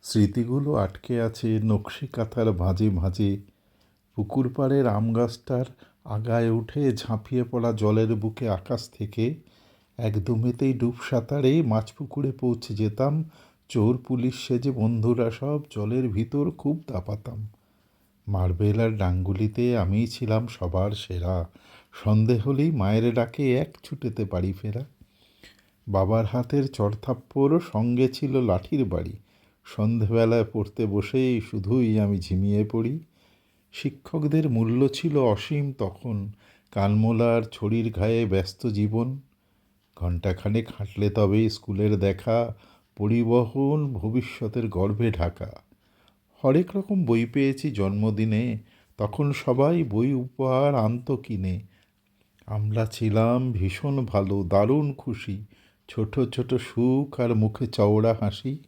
স্মৃতিগুলো আটকে আছে নকশি কাঁথার ভাঁজে ভাঁজে। পুকুর পাড়ের আম গাছটার আগায় উঠে ঝাঁপিয়ে পড়া জলের বুকে আকাশ থেকে এক দুমেতেই ডুব সাঁতারে মাছ পুকুরে পৌঁছে যেতাম। চোর পুলিশ সেজে বন্ধুরা সব জলের ভিতর খুব দাপাতাম। মার্বেল আর ডাঙ্গুলিতে আমিই ছিলাম সবার সেরা। সন্ধে হলেই মায়ের ডাকে এক ছুটেতে বাড়ি ফেরা। বাবার হাতের চড়থাপ্পড়, সঙ্গে ছিল লাঠির বাড়ি। সন্ধেবেলায় পড়তে বসেই শুধুই আমি ঝিমিয়ে পড়ি। শিক্ষকদের মূল্য ছিল অসীম তখন, কানমোলার ছড়ির ঘায়ে ব্যস্ত জীবন। ঘণ্টাখানেক হাঁটলে তবেই স্কুলের দেখা, পরিবহন ভবিষ্যতের গর্ভে ঢাকা। হরেক রকম বই পেয়েছি জন্মদিনে, তখন সবাই বই উপহার আনতো কিনে। আমরা ছিলাম ভীষণ ভালো, দারুণ খুশি, ছোট ছোট সুখ আর মুখে চওড়া হাসি।